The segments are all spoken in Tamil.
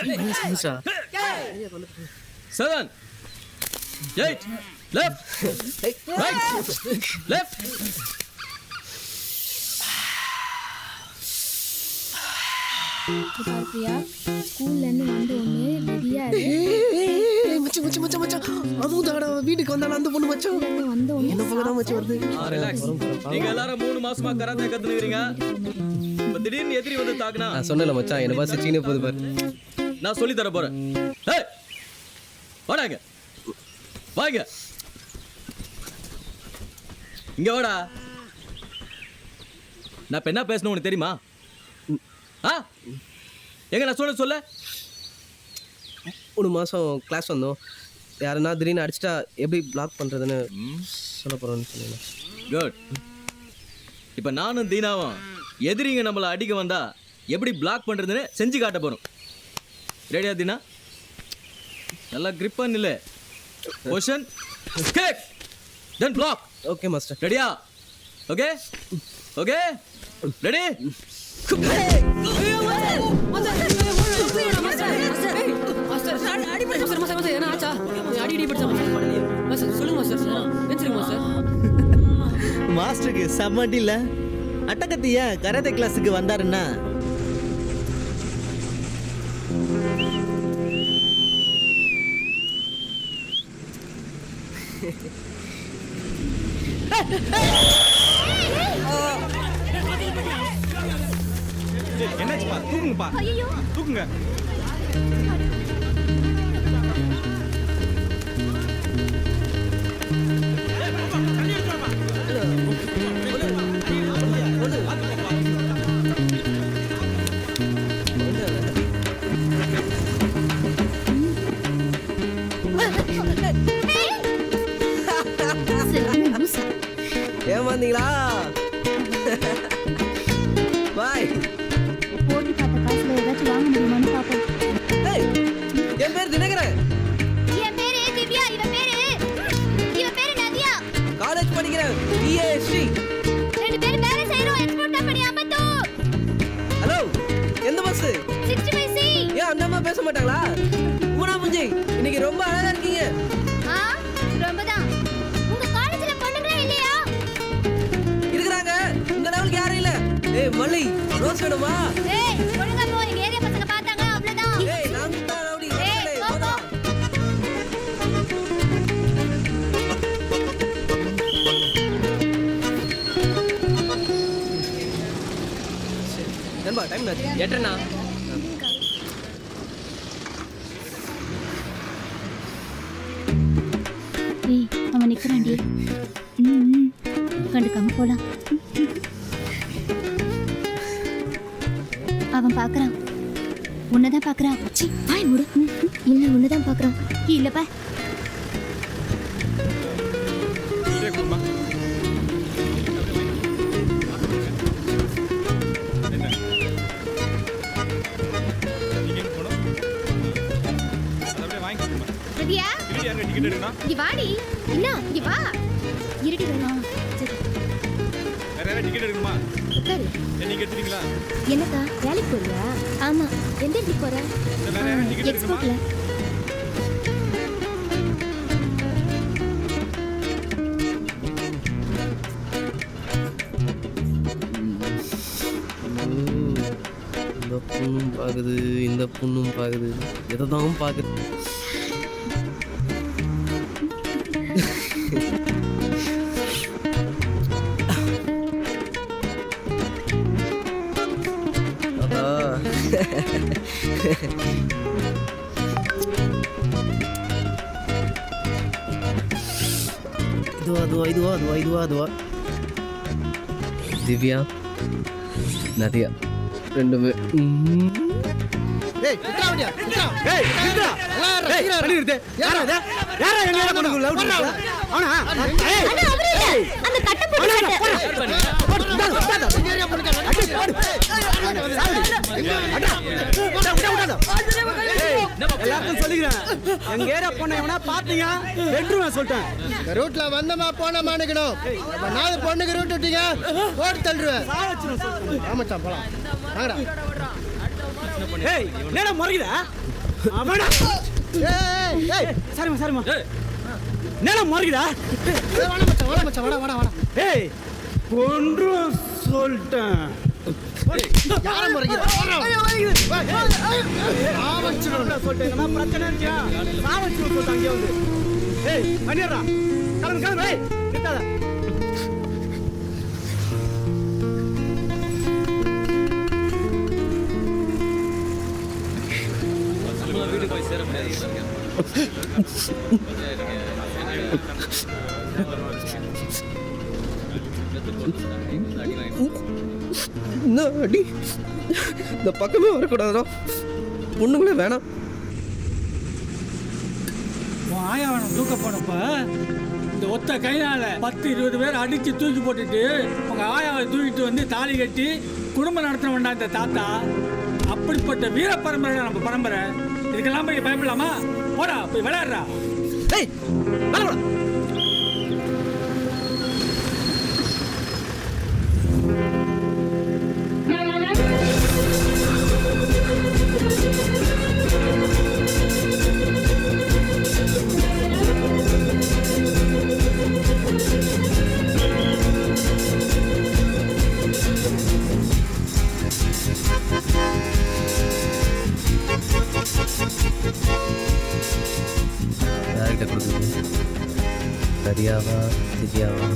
7 8 left right left. பிரியா ஸ்கூல்ல இருந்து வந்து ஒண்ணு ரெடியா மச்சான் அதுவும் தாடா வீட்டுக்கு வந்தாலும் அந்த பொண்ணு மச்சான் வந்து என்ன பக்கடா மச்சான் வருது. ரிலாக்ஸ். நீங்க எல்லாரும் 3 மாசமா கராத்தே கத்துக்கிறீங்க. இப்ப திடீர்னு எதிரி வந்து தாக்குனா நான் சொன்னல மச்சான் என்ன பாஸ் சிச்சினே போகுது பாரு. நான் சொல்லி தர போறேன். ஏய் வாடாங்க வாங்க இங்க வாடா. நான் இப்ப என்ன பேசணும் உனக்கு தெரியுமா? எங்க நான் சொல்ல 3 மாசம் கிளாஸ் வந்தோம். யாருன்னா திடீர்னு அடிச்சிட்டா எப்படி பிளாக் பண்றதுன்னு சொல்ல போறோம்னு சொன்னீங்க. குட். இப்ப நானும் தீனாவும் எதிரிங்க நம்மளை அடிக்க வந்தா எப்படி பிளாக் பண்றதுன்னு செஞ்சு காட்ட போறோம். ரெடியா தீனா? நல்லா கிரிப் பண்ணல. Position kick then block. Okay master. ரெடியா? Okay okay ready. மாஸ்டருக்கு செம்ம இல்ல அட்டகத்திய கராத்தே கிளாஸுக்கு வந்தாருன்னா என்னாச்சுப்பா? தூக்குங்கப்பா, தூக்குங்க. ஏமாந்தீங்களா? பாய். போட்டு பார்த்த காசுல ஏதாச்சும் வாங்க முடியுமான்னு பாப்போம். என் பேர் தினகரன். என் பேரு திவ்யா. இவ பேரு நதியா. காலேஜ் படிக்கிறேன். பிஏஸ்டி. ரெண்டு பேரும் வேலை செய்றோம். Export company Ambattur. ஹலோ, எந்த பஸ்? 65C. ஏன் அந்த அம்மா பேச மாட்டாங்களா? உமனா புஞ்சி, இன்னைக்கு ரொம்ப அழகா இருக்கீங்க. ரொம்பதான். உங்க காலேஜ்ல பொண்ணுங்களே இல்லையா? இருக்குறாங்க. இந்த லெவலுக்கு யாரும் இல்ல. ஏய் மல்லி, ரோஸ் வேணுமா? ஏய் ஒழுங்கா போ. எங்க ஏரியா பசங்க பார்த்தாங்க அவ்வளவுதான். ஏய் நான் தான் ரவுடி. ஏய் போ. நண்பா டைம் ஆச்சு. எட்டனா? ஏய் அவன் நிக்கிறான்டி. கண்டுக்காம போலாம். அவன் பாக்குறான். உன்னதான் பாக்குறான். சி வாய் மூடு. இல்ல உன்னதான் பாக்குறான். இல்லப்பா. ரெடியா? இங்க வாடி. இல்ல இங்க வா. இருடி வேணும். சரி. வேற டிக்கெட் எடுக்கணுமா? உட்காரு. நீங்க எடுத்துட்டீங்களா? என்னக்கா வேலைக்கு போறியா? ஆமா. எந்த இடத்துக்கு போற? வேற டிக்கெட் எடுக்கணுமா? எக்ஸ்போர்ட்ல. இந்த பொண்ணும் பாக்குது, இந்த பொண்ணும் பாக்குது, எதைதான் பாக்குது. இதுவா திவ்யா நதியா ரெண்டுமே. எல்லாருக்கும் சொல்லிக்கிறேன், எங்க ஏரியா பொண்ணை எவனா பாத்தீங்க வென்றுவேன் சொல்லிட்டேன். ரூட்ல வந்தமா போனமா நிக்கணும். நாலு பொண்ணுக்கு ரூட் விட்டீங்க போட்டு தள்ளுவேன். ஆமாச்சான் போலாம் வாங்கடா. ஏய் என்னடா முறைக்குதா அவனா சரிம்மா சரிம்மா என்னடா முறைக்குதா வாடா மச்சான் வாடா ஏய் ஒன்று சொல்லிட்டேன் யார முறைக்குது சொல்லிட்டேன் பிரச்சனை இருக்கியா சாவச்சு சொல்லிட்டு அங்கே வந்து ஏய் பண்ணிடுறா கிளம்பு கிளம்பு ஏய் நிறுத்தாத வீட்டுக்கு போய் சேர முடியாது. என்ன அடி இந்த பக்கமே வரக்கூடாதா ஒண்ணுங்களே வேணாம். உன் ஆயாவனம் தூக்க போனப்ப இந்த ஒத்த கையால 10-20 பேர் அடிச்சு தூக்கி போட்டுட்டு உங்க ஆயாவை தூக்கிட்டு வந்து தாலி கட்டி குடும்பம் நடத்த வேண்டாம் இந்த தாத்தா. அப்படிப்பட்ட வீர பரம்பரை நம்ம பரம்பரை. இதுக்கெல்லாம் போய் பயப்படலாமா? போடா போய் விளையாடுறா. ஏய் மேல போடா. யார்கிட்ட கொடுக்குறது? நதியாவா திவ்யாவா?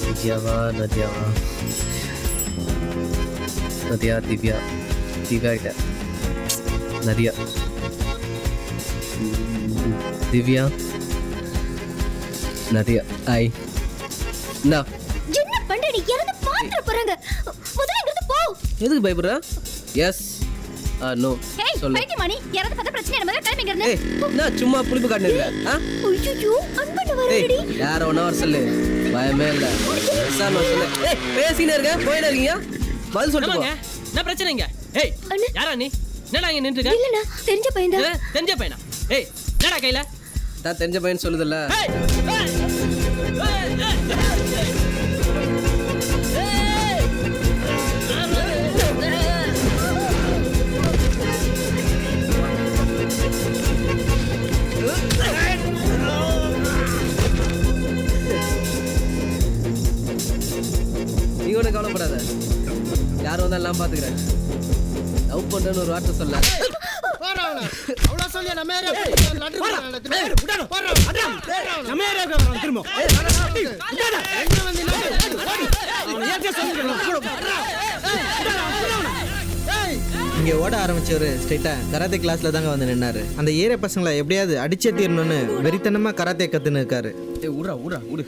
திவ்யாவா நதியாவா? நதியா திவ்யா? திவ்யா கிட்ட நதியா. திவ்யா நதியா. ஐ என்ன என்ன பண்றடி? யாரது பாத்துற போறாங்க. முதல்ல இங்க போ. எதுக்கு பயப்படுற? எஸ் நோ ஏய் சொல்லு. பைத்தியமானி, யாரது பார்த்தா பிரச்சனை நம்ம கிளம்பி இங்க ஏய் இருந்து. நான் சும்மா புளிப்பு காட்டுனீங்க. ஐயோ அன்பண்ண ஏய் வரடி. யார ஒன் ஹவர் சொல்லு, பயமே இல்ல. சார் நான் சொல்லு. ஏய் பேசினே இருக்க, போயினே இருக்கீங்க, பதில் சொல்லுங்க. ஆமாங்க, என்ன பிரச்சனைங்க? ஏய் அண்ணா. யாரா நீ? என்னடா இங்க நின்னுட்டு இருக்க? இல்லண்ணா, தெரிஞ்ச பையன்தான். இது தெரிஞ்ச பையனா? ஏய் என்னடா கையில? தான் தெரிஞ்ச பையன் சொல்லுதுல்ல. ஏய் ஏய், ஏய், ஏய், நீ கூட கவலைப்படாத, யார் வந்தாலும் நான் பாத்துக்கிறேன். லவ் பண்றேன்னு ஒரு வார்த்தை சொல்ல. அவ்வளோ சொல்லி நம்ம ஏரியா நம்ம ஏரியாவுக்கு வரோம் திரும்ப இங்கே ஓட ஆரம்பிச்சவர் ஸ்ட்ரைட்டாக கராத்தே கிளாஸில் தாங்க வந்து நின்னாரு. அந்த ஏரியா பசங்களை எப்படியாவது அடிச்சே தீரணும்னு வெறித்தனமாக கராத்தே கற்றுன்னு இருக்காரு. ஏய் விட்றா விட்றா விடு.